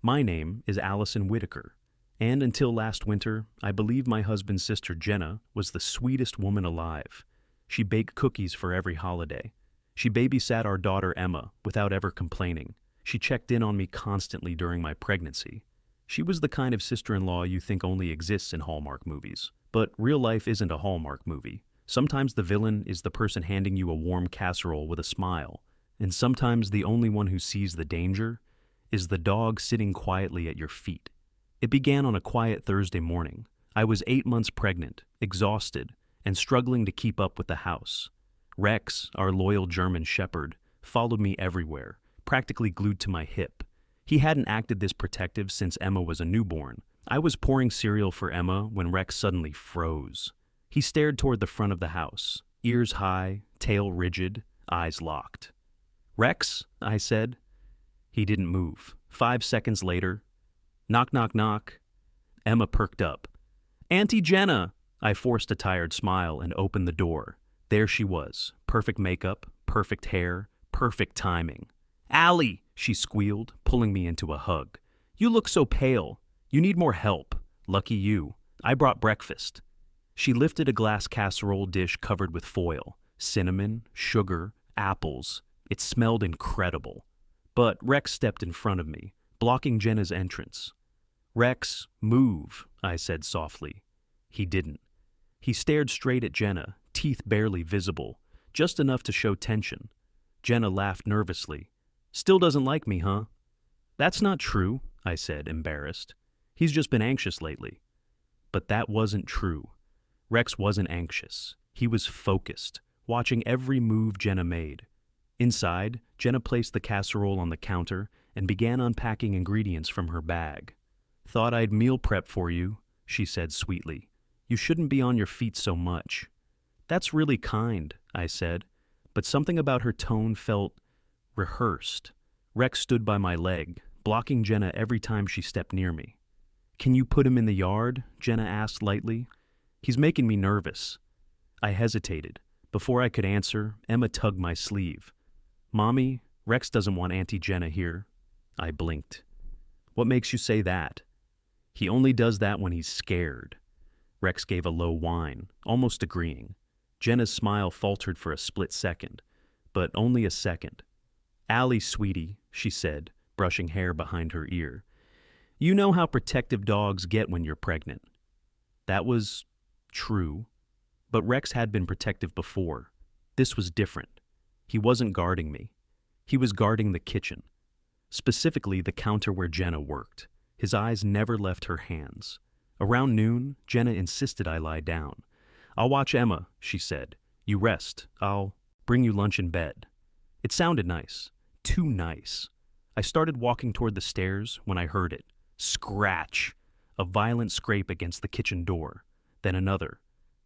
My name is Allison Whitaker, and until last winter, I believe my husband's sister Jenna was the sweetest woman alive. She baked cookies for every holiday. She babysat our daughter Emma without ever complaining. She checked in on me constantly during my pregnancy. She was the kind of sister-in-law you think only exists in Hallmark movies. But real life isn't a Hallmark movie. Sometimes the villain is the person handing you a warm casserole with a smile, and sometimes the only one who sees the danger is the dog sitting quietly at your feet. It began on a quiet Thursday morning. I was 8 months pregnant, exhausted, and struggling to keep up with the house. Rex, our loyal German shepherd, followed me everywhere, practically glued to my hip. He hadn't acted this protective since Emma was a newborn. I was pouring cereal for Emma when Rex suddenly froze. He stared toward the front of the house, ears high, tail rigid, eyes locked. "Rex," I said. He didn't move. 5 seconds later, knock, knock, knock. Emma perked up. "Auntie Jenna!" I forced a tired smile and opened the door. There she was, perfect makeup, perfect hair, perfect timing. "Allie!" she squealed, pulling me into a hug. "You look so pale. You need more help. Lucky you. I brought breakfast." She lifted a glass casserole dish covered with foil, cinnamon, sugar, apples. It smelled incredible. But Rex stepped in front of me, blocking Jenna's entrance. "Rex, move," I said softly. He didn't. He stared straight at Jenna, teeth barely visible, just enough to show tension. Jenna laughed nervously. "Still doesn't like me, huh?" "That's not true," I said, embarrassed. "He's just been anxious lately." But that wasn't true. Rex wasn't anxious. He was focused, watching every move Jenna made. Inside, Jenna placed the casserole on the counter and began unpacking ingredients from her bag. "Thought I'd meal prep for you," she said sweetly. "You shouldn't be on your feet so much." "That's really kind," I said, but something about her tone felt rehearsed. Rex stood by my leg, blocking Jenna every time she stepped near me. "Can you put him in the yard?" Jenna asked lightly. "He's making me nervous." I hesitated. Before I could answer, Emma tugged my sleeve. "Mommy, Rex doesn't want Auntie Jenna here." I blinked. "What makes you say that?" "He only does that when he's scared." Rex gave a low whine, almost agreeing. Jenna's smile faltered for a split second, but only a second. "Allie, sweetie," she said, brushing hair behind her ear. "You know how protective dogs get when you're pregnant." That was true, but Rex had been protective before. This was different. He wasn't guarding me. He was guarding the kitchen, specifically the counter where Jenna worked. His eyes never left her hands. Around noon, Jenna insisted I lie down. "I'll watch Emma," she said. "You rest. I'll bring you lunch in bed." It sounded nice. Too nice. I started walking toward the stairs when I heard it. Scratch! A violent scrape against the kitchen door. Then another.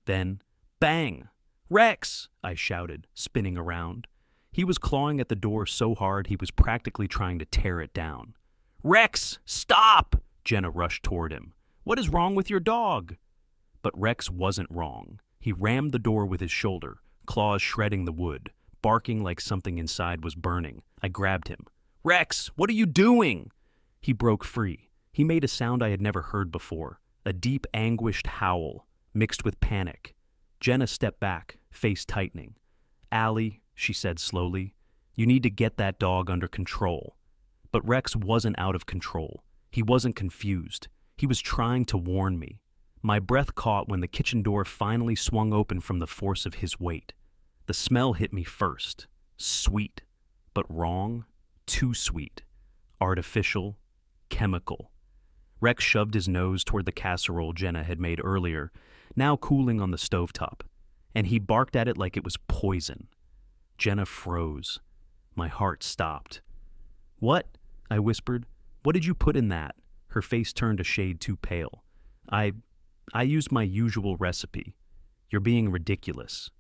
Then, bang! "Rex!" I shouted, spinning around. He was clawing at the door so hard he was practically trying to tear it down. "Rex, stop!" Jenna rushed toward him. "What is wrong with your dog?" But Rex wasn't wrong. He rammed the door with his shoulder, claws shredding the wood, barking like something inside was burning. I grabbed him. "Rex, what are you doing?" He broke free. He made a sound I had never heard before, a deep, anguished howl, mixed with panic. Jenna stepped back, face tightening. "Allie," she said slowly, "you need to get that dog under control." But Rex wasn't out of control. He wasn't confused. He was trying to warn me. My breath caught when the kitchen door finally swung open from the force of his weight. The smell hit me first. Sweet, but wrong. Too sweet. Artificial. Chemical. Rex shoved his nose toward the casserole Jenna had made earlier, now cooling on the stovetop, and he barked at it like it was poison. Jenna froze. My heart stopped. "What?" I whispered. "What did you put in that?" Her face turned a shade too pale. I used my usual recipe. "You're being ridiculous."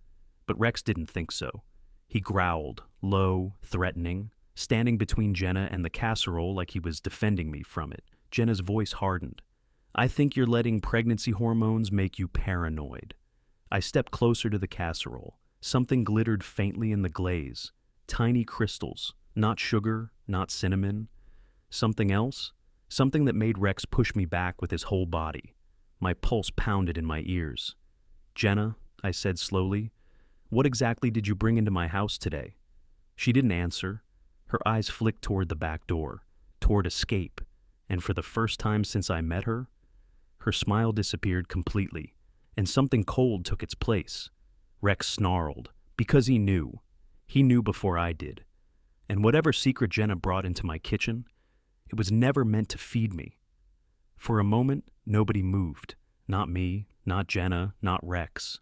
But Rex didn't think so. He growled, low, threatening, standing between Jenna and the casserole like he was defending me from it. Jenna's voice hardened. "I think you're letting pregnancy hormones make you paranoid." I stepped closer to the casserole. Something glittered faintly in the glaze. Tiny crystals. Not sugar, not cinnamon. Something else? something that made Rex push me back with his whole body. My pulse pounded in my ears. "Jenna," I said slowly, "what exactly did you bring into my house today?" She didn't answer. Her eyes flicked toward the back door, toward escape, and for the first time since I met her, her smile disappeared completely, and something cold took its place. Rex snarled, because he knew. He knew before I did. And whatever secret Jenna brought into my kitchen, it was never meant to feed me. For a moment, nobody moved. Not me, not Jenna, not Rex.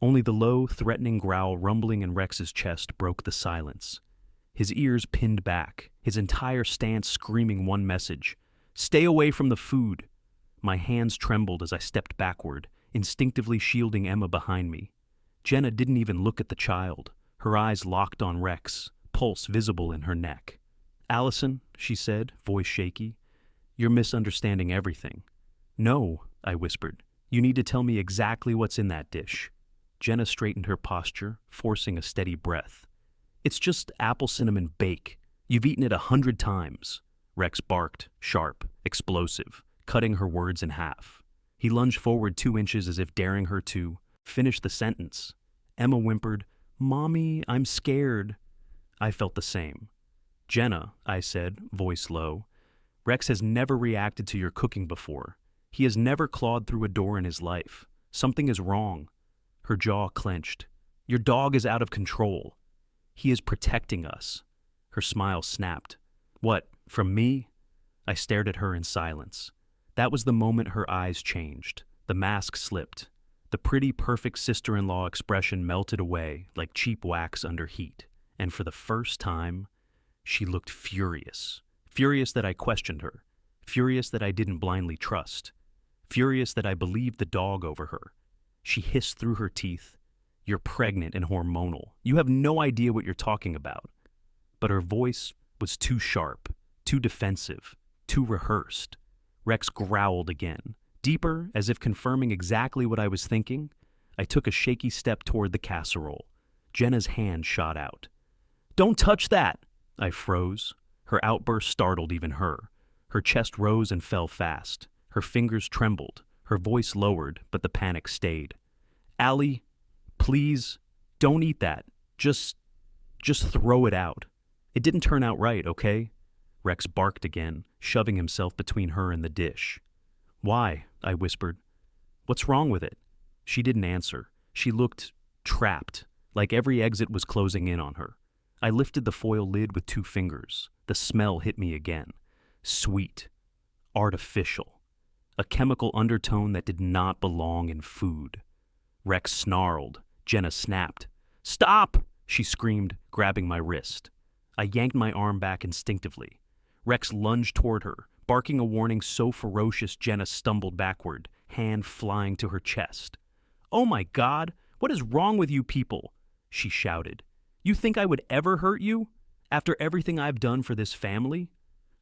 Only the low, threatening growl rumbling in Rex's chest broke the silence. His ears pinned back, his entire stance screaming one message: "Stay away from the food!" My hands trembled as I stepped backward, instinctively shielding Emma behind me. Jenna didn't even look at the child, her eyes locked on Rex, pulse visible in her neck. "Allison," she said, voice shaky, "you're misunderstanding everything." "No," I whispered. "You need to tell me exactly what's in that dish." Jenna straightened her posture, forcing a steady breath. "It's just apple cinnamon bake. You've eaten it 100 times." Rex barked, sharp, explosive, cutting her words in half. He lunged forward 2 inches as if daring her to finish the sentence. Emma whimpered, "Mommy, I'm scared." I felt the same. "Jenna," I said, voice low, "Rex has never reacted to your cooking before. He has never clawed through a door in his life. Something is wrong." Her jaw clenched. "Your dog is out of control. He is protecting us." Her smile snapped. "What, from me?" I stared at her in silence. That was the moment her eyes changed. The mask slipped. The pretty, perfect sister-in-law expression melted away like cheap wax under heat. And for the first time, she looked furious. Furious that I questioned her. Furious that I didn't blindly trust. Furious that I believed the dog over her. She hissed through her teeth, "You're pregnant and hormonal. You have no idea what you're talking about." But her voice was too sharp, too defensive, too rehearsed. Rex growled again, deeper, as if confirming exactly what I was thinking. I took a shaky step toward the casserole. Jenna's hand shot out. "Don't touch that!" I froze. Her outburst startled even her. Her chest rose and fell fast. Her fingers trembled. Her voice lowered, but the panic stayed. "Allie, please, don't eat that. Just throw it out. It didn't turn out right, okay?" Rex barked again, shoving himself between her and the dish. "Why?" I whispered. "What's wrong with it?" She didn't answer. She looked trapped, like every exit was closing in on her. I lifted the foil lid with 2 fingers. The smell hit me again. Sweet. Artificial. A chemical undertone that did not belong in food. Rex snarled. Jenna snapped. "Stop!" she screamed, grabbing my wrist. I yanked my arm back instinctively. Rex lunged toward her, barking a warning so ferocious Jenna stumbled backward, hand flying to her chest. "Oh my God, what is wrong with you people?" she shouted. "You think I would ever hurt you? After everything I've done for this family?"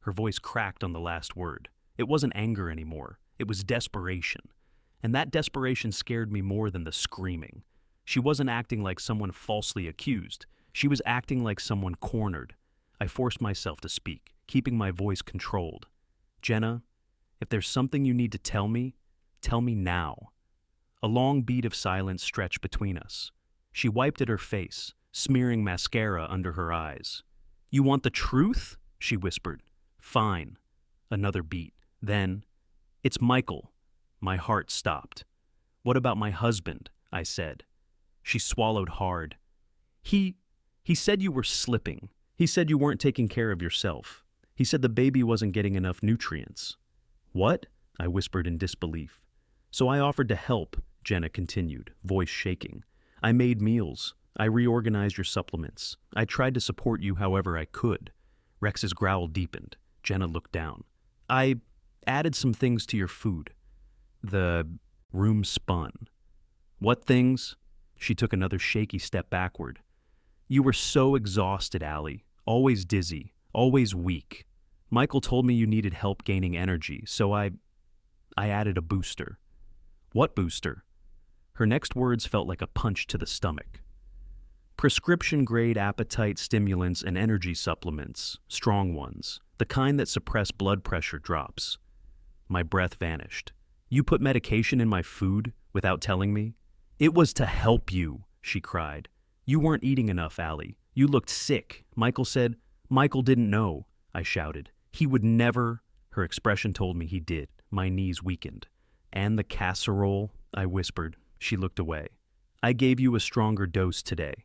Her voice cracked on the last word. It wasn't anger anymore. It was desperation. And that desperation scared me more than the screaming. She wasn't acting like someone falsely accused. She was acting like someone cornered. I forced myself to speak, keeping my voice controlled. "Jenna, if there's something you need to tell me now." A long beat of silence stretched between us. She wiped at her face, smearing mascara under her eyes. "You want the truth?" she whispered. "Fine." Another beat. Then, "It's Michael." My heart stopped. "What about my husband?" I said. She swallowed hard. He said you were slipping. He said you weren't taking care of yourself. He said the baby wasn't getting enough nutrients." "What?" I whispered in disbelief. "So I offered to help," Jenna continued, voice shaking. "I made meals. I reorganized your supplements. I tried to support you however I could." Rex's growl deepened. Jenna looked down. "I added some things to your food." The room spun. "What things?" She took another shaky step backward. "You were so exhausted, Allie. Always dizzy. Always weak. Michael told me you needed help gaining energy, so I added a booster." "What booster?" Her next words felt like a punch to the stomach. Prescription-grade appetite stimulants and energy supplements, strong ones, the kind that suppress blood pressure drops. My breath vanished. You put medication in my food without telling me? It was to help you, she cried. You weren't eating enough, Allie. You looked sick. Michael said. Michael didn't know, I shouted. He would never. Her expression told me he did. My knees weakened. And the casserole, I whispered. She looked away. I gave you a stronger dose today.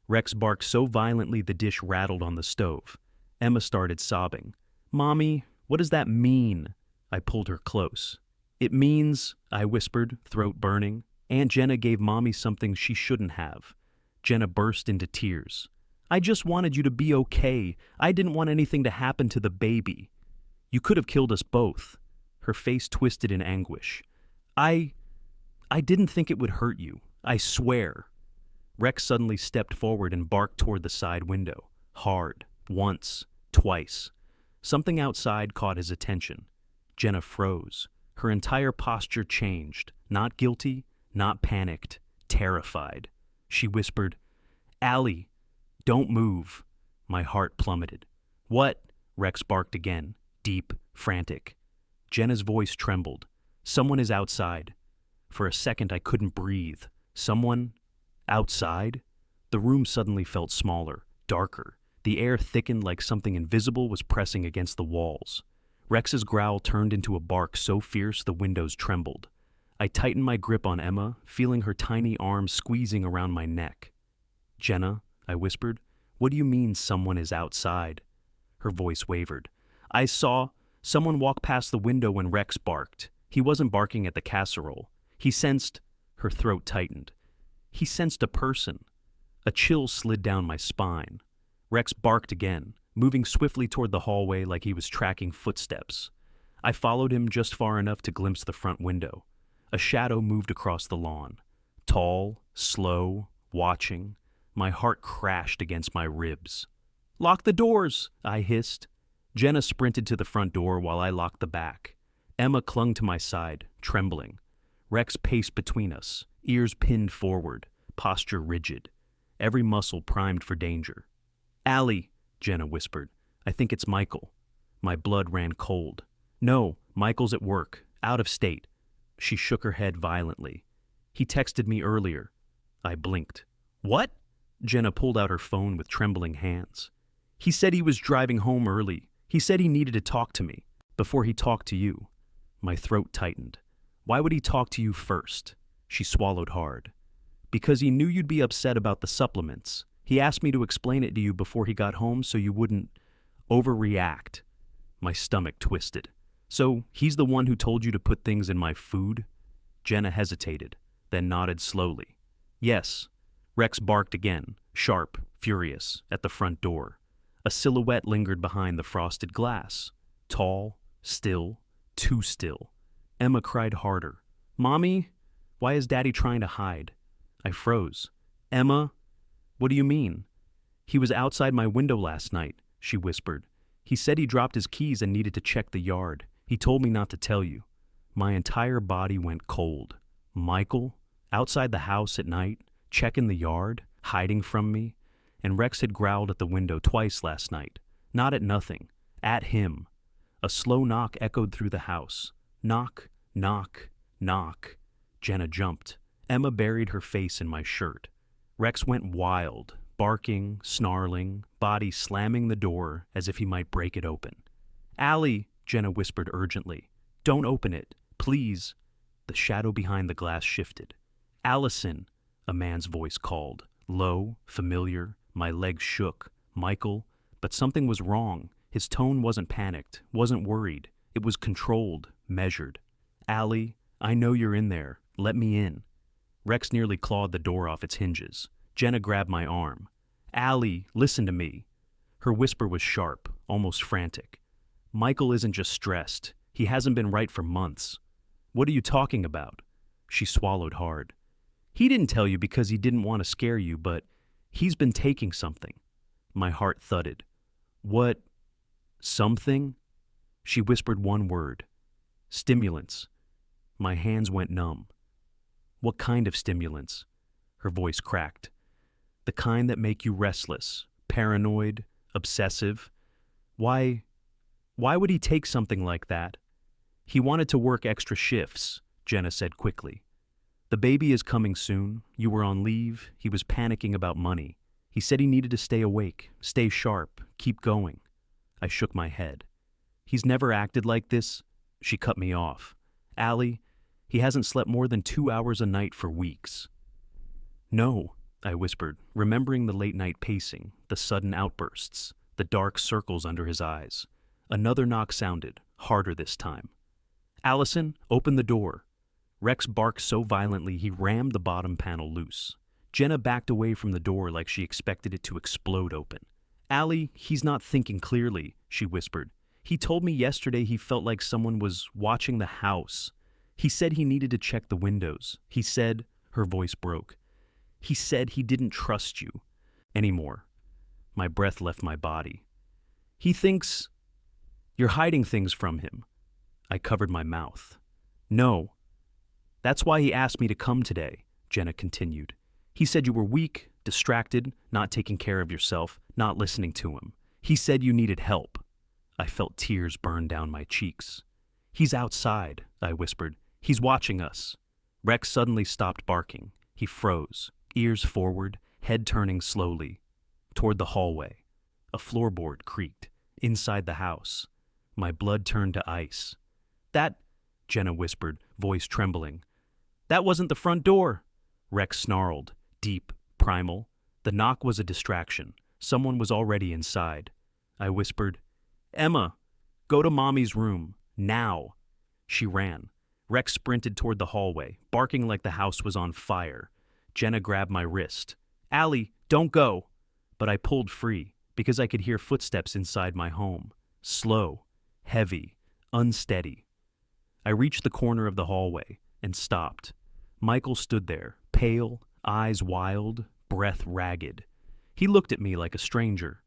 Rex barked so violently the dish rattled on the stove. Emma started sobbing. Mommy, what does that mean? I pulled her close. It means, I whispered, throat burning, Aunt Jenna gave Mommy something she shouldn't have. Jenna burst into tears. I just wanted you to be okay. I didn't want anything to happen to the baby. You could have killed us both. Her face twisted in anguish. I didn't think it would hurt you. I swear. Rex suddenly stepped forward and barked toward the side window. Hard. Once. Twice. Something outside caught his attention. Jenna froze. Her entire posture changed. Not guilty, not panicked, terrified. She whispered, Allie, don't move. My heart plummeted. What? Rex barked again, deep, frantic. Jenna's voice trembled. Someone is outside. For a second I couldn't breathe. Someone? Outside? The room suddenly felt smaller, darker. The air thickened like something invisible was pressing against the walls. Rex's growl turned into a bark so fierce the windows trembled. I tightened my grip on Emma, feeling her tiny arms squeezing around my neck. Jenna, I whispered, what do you mean someone is outside? Her voice wavered. I saw someone walk past the window when Rex barked. He wasn't barking at the casserole. He sensed. Her throat tightened. He sensed a person. A chill slid down my spine. Rex barked again, moving swiftly toward the hallway like he was tracking footsteps. I followed him just far enough to glimpse the front window. A shadow moved across the lawn. Tall, slow, watching. My heart crashed against my ribs. Lock the doors, I hissed. Jenna sprinted to the front door while I locked the back. Emma clung to my side, trembling. Rex paced between us, ears pinned forward, posture rigid, every muscle primed for danger. Allie, Jenna whispered. I think it's Michael. My blood ran cold. No, Michael's at work, out of state. She shook her head violently. He texted me earlier. I blinked. What? Jenna pulled out her phone with trembling hands. He said he was driving home early. He said he needed to talk to me before he talked to you. My throat tightened. Why would he talk to you first? She swallowed hard. Because he knew you'd be upset about the supplements. He asked me to explain it to you before he got home so you wouldn't overreact. My stomach twisted. So he's the one who told you to put things in my food? Jenna hesitated, then nodded slowly. Yes. Rex barked again, sharp, furious, at the front door. A silhouette lingered behind the frosted glass. Tall, still, too still. Emma cried harder. Mommy? Why is Daddy trying to hide? I froze. Emma? What do you mean? He was outside my window last night, she whispered. He said he dropped his keys and needed to check the yard. He told me not to tell you. My entire body went cold. Michael? Outside the house at night, checking the yard, hiding from me? And Rex had growled at the window twice last night. Not at nothing. At him. A slow knock echoed through the house. Knock, knock, knock. Jenna jumped. Emma buried her face in my shirt. Rex went wild, barking, snarling, body slamming the door as if he might break it open. Allie, Jenna whispered urgently. Don't open it, please. The shadow behind the glass shifted. Allison, a man's voice called. Low, familiar, my legs shook. Michael, but something was wrong. His tone wasn't panicked, wasn't worried. It was controlled, measured. Allie, I know you're in there. Let me in. Rex nearly clawed the door off its hinges. Jenna grabbed my arm. Allie, listen to me. Her whisper was sharp, almost frantic. Michael isn't just stressed. He hasn't been right for months. What are you talking about? She swallowed hard. He didn't tell you because he didn't want to scare you, but he's been taking something. My heart thudded. What? Something? She whispered one word. Stimulants. My hands went numb. What kind of stimulants? Her voice cracked. the kind that make you restless, paranoid, obsessive. Why would he take something like that? He wanted to work extra shifts, Jenna said quickly. The baby is coming soon. You were on leave. He was panicking about money. He said he needed to stay awake, stay sharp, keep going. I shook my head. He's never acted like this. She cut me off. Allie, he hasn't slept more than 2 hours a night for weeks. No, I whispered, remembering the late-night pacing, the sudden outbursts, the dark circles under his eyes. Another knock sounded, harder this time. Allison, open the door. Rex barked so violently he rammed the bottom panel loose. Jenna backed away from the door like she expected it to explode open. Allie, he's not thinking clearly, she whispered. He told me yesterday he felt like someone was watching the house. He said he needed to check the windows. He said, her voice broke. He said he didn't trust you anymore. My breath left my body. He thinks you're hiding things from him. I covered my mouth. No. That's why he asked me to come today, Jenna continued. He said you were weak, distracted, not taking care of yourself, not listening to him. He said you needed help. I felt tears burn down my cheeks. He's outside, I whispered. He's watching us. Rex suddenly stopped barking. He froze, ears forward, head turning slowly. Toward the hallway. A floorboard creaked. Inside the house. My blood turned to ice. That, Jenna whispered, voice trembling. That wasn't the front door. Rex snarled, deep, primal. The knock was a distraction. Someone was already inside. I whispered, Emma, go to Mommy's room, now. She ran. Rex sprinted toward the hallway, barking like the house was on fire. Jenna grabbed my wrist. Allie, don't go. But I pulled free, because I could hear footsteps inside my home. Slow, heavy, unsteady. I reached the corner of the hallway and stopped. Michael stood there, pale, eyes wild, breath ragged. He looked at me like a stranger.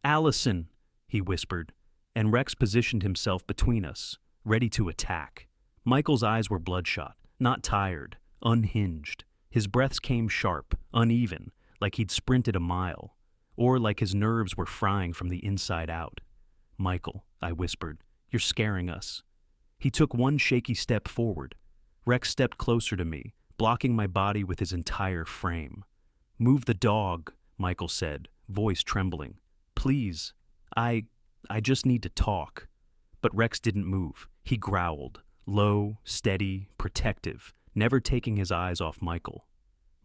Allison, he whispered, and Rex positioned himself between us, ready to attack. Michael's eyes were bloodshot, not tired, unhinged. His breaths came sharp, uneven, like he'd sprinted a mile, or like his nerves were frying from the inside out. Michael, I whispered, you're scaring us. He took one shaky step forward. Rex stepped closer to me, blocking my body with his entire frame. Move the dog, Michael said, voice trembling. Please, I just need to talk. But Rex didn't move. He growled, low, steady, protective, never taking his eyes off Michael.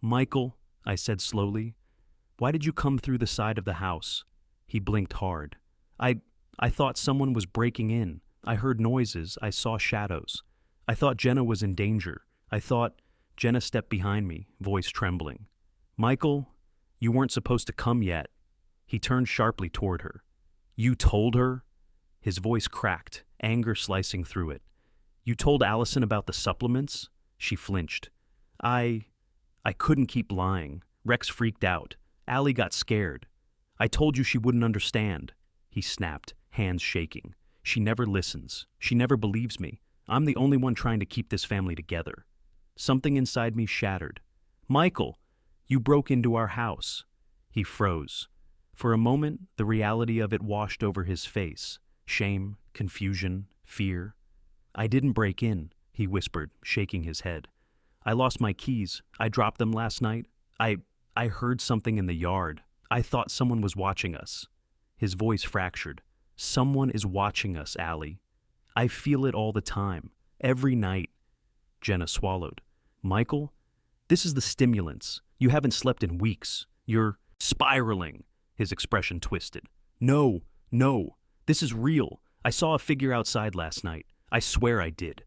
Michael, I said slowly, why did you come through the side of the house? He blinked hard. I thought someone was breaking in. I heard noises. I saw shadows. I thought Jenna was in danger. Jenna stepped behind me, voice trembling. Michael, you weren't supposed to come yet. He turned sharply toward her. You told her? His voice cracked, anger slicing through it. You told Allison about the supplements? She flinched. I couldn't keep lying. Rex freaked out. Allie got scared. I told you she wouldn't understand. He snapped, hands shaking. She never listens. She never believes me. I'm the only one trying to keep this family together. Something inside me shattered. Michael, you broke into our house. He froze. For a moment, the reality of it washed over his face. Shame, confusion, fear. I didn't break in, he whispered, shaking his head. I lost my keys. I dropped them last night. I heard something in the yard. I thought someone was watching us. His voice fractured. Someone is watching us, Allie. I feel it all the time. Every night. Jenna swallowed. Michael, this is the stimulants. You haven't slept in weeks. You're spiraling. His expression twisted. No. This is real. I saw a figure outside last night. I swear I did.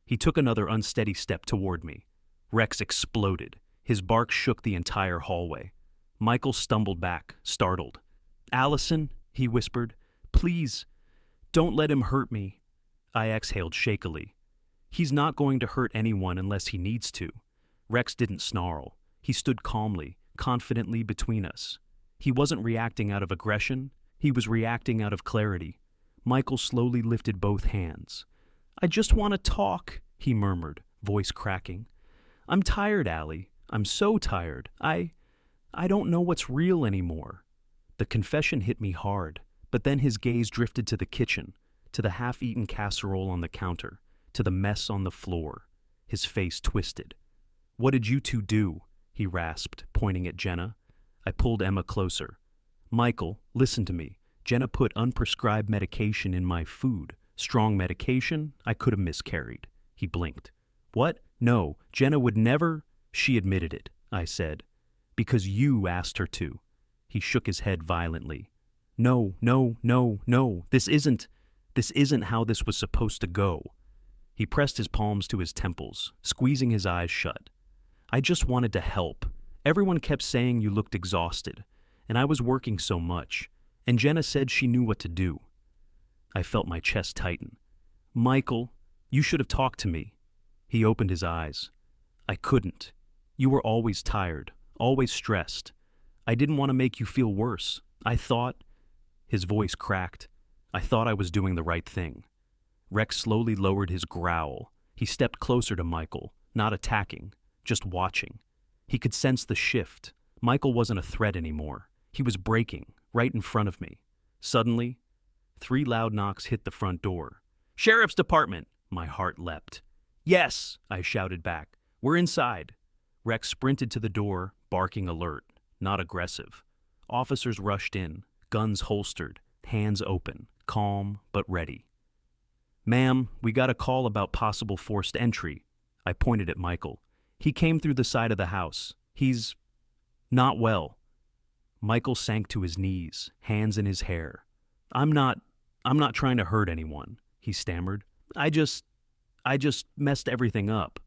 He took another unsteady step toward me. Rex exploded. His bark shook the entire hallway. Michael stumbled back, startled. Allison, he whispered, please, don't let him hurt me. I exhaled shakily. He's not going to hurt anyone unless he needs to. Rex didn't snarl. He stood calmly, confidently between us. He wasn't reacting out of aggression. He was reacting out of clarity. Michael slowly lifted both hands. I just want to talk, he murmured, voice cracking. I'm tired, Allie. I'm so tired. I I don't know what's real anymore. The confession hit me hard, but then his gaze drifted to the kitchen, to the half-eaten casserole on the counter, to the mess on the floor. His face twisted. "What did you two do?" he rasped, pointing at Jenna. I pulled Emma closer. "Michael, listen to me. Jenna put unprescribed medication in my food. Strong medication? I could have miscarried." He blinked. "What? No, Jenna would never—" "She admitted it," I said. "Because you asked her to." He shook his head violently. "No, no, no, no, this isn't how this was supposed to go." He pressed his palms to his temples, squeezing his eyes shut. "I just wanted to help. Everyone kept saying you looked exhausted, and I was working so much, and Jenna said she knew what to do." I felt my chest tighten. "Michael, you should have talked to me." He opened his eyes. "I couldn't. You were always tired, always stressed. I didn't want to make you feel worse. I thought—" His voice cracked. "I thought I was doing the right thing." Rex slowly lowered his growl. He stepped closer to Michael, not attacking, just watching. He could sense the shift. Michael wasn't a threat anymore. He was breaking, right in front of me. Suddenly, 3 loud knocks hit the front door. "Sheriff's Department!" My heart leapt. "Yes!" I shouted back. "We're inside." Rex sprinted to the door, barking alert, not aggressive. Officers rushed in, guns holstered, hands open, calm but ready. "Ma'am, we got a call about possible forced entry." I pointed at Michael. "He came through the side of the house. He's not well." Michael sank to his knees, hands in his hair. I'm not trying to hurt anyone," he stammered. I just messed everything up."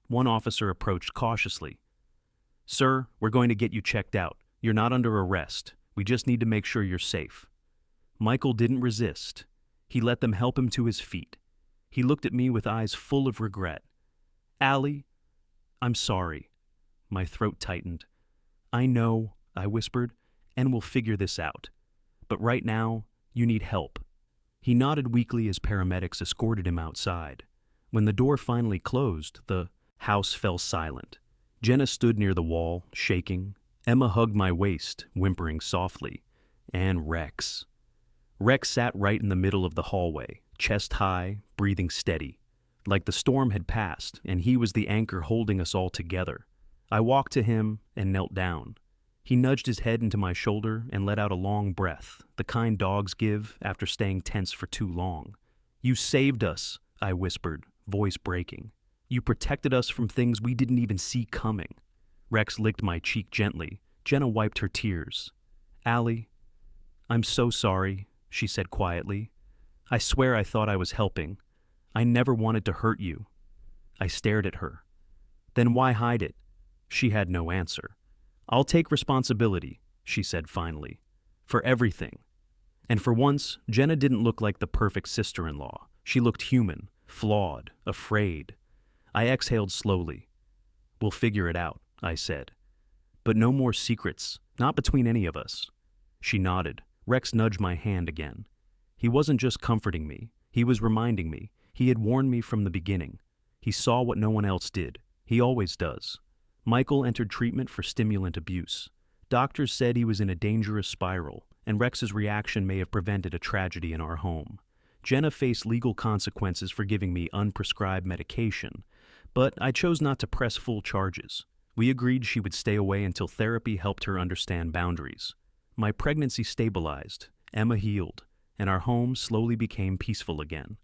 One officer approached cautiously. "Sir, we're going to get you checked out. You're not under arrest. We just need to make sure you're safe." Michael didn't resist. He let them help him to his feet. He looked at me with eyes full of regret. "Allie, I'm sorry." My throat tightened. "I know," I whispered, "and we'll figure this out. But right now, you need help." He nodded weakly as paramedics escorted him outside. When the door finally closed, the house fell silent. Jenna stood near the wall, shaking. Emma hugged my waist, whimpering softly. And Rex. Rex sat right in the middle of the hallway, chest high, breathing steady. Like the storm had passed, and he was the anchor holding us all together. I walked to him and knelt down. He nudged his head into my shoulder and let out a long breath, the kind dogs give after staying tense for too long. "You saved us," I whispered, voice breaking. "You protected us from things we didn't even see coming." Rex licked my cheek gently. Jenna wiped her tears. "Allie, I'm so sorry," she said quietly. "I swear I thought I was helping. I never wanted to hurt you." I stared at her. "Then why hide it?" She had no answer. "I'll take responsibility," she said finally, "for everything." And for once, Jenna didn't look like the perfect sister-in-law. She looked human, flawed, afraid. I exhaled slowly. "We'll figure it out," I said. "But no more secrets, not between any of us." She nodded. Rex nudged my hand again. He wasn't just comforting me. He was reminding me. He had warned me from the beginning. He saw what no one else did. He always does. Michael entered treatment for stimulant abuse. Doctors said he was in a dangerous spiral, and Rex's reaction may have prevented a tragedy in our home. Jenna faced legal consequences for giving me unprescribed medication, but I chose not to press full charges. We agreed she would stay away until therapy helped her understand boundaries. My pregnancy stabilized, Emma healed, and our home slowly became peaceful again.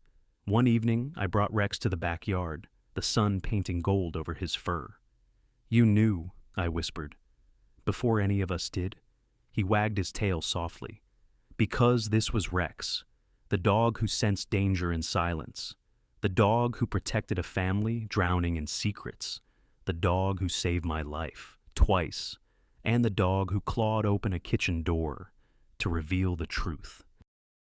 One evening, I brought Rex to the backyard, the sun painting gold over his fur. "You knew," I whispered. "Before any of us did." He wagged his tail softly. "Because this was Rex, the dog who sensed danger in silence, the dog who protected a family drowning in secrets, the dog who saved my life, twice, and the dog who clawed open a kitchen door to reveal the truth."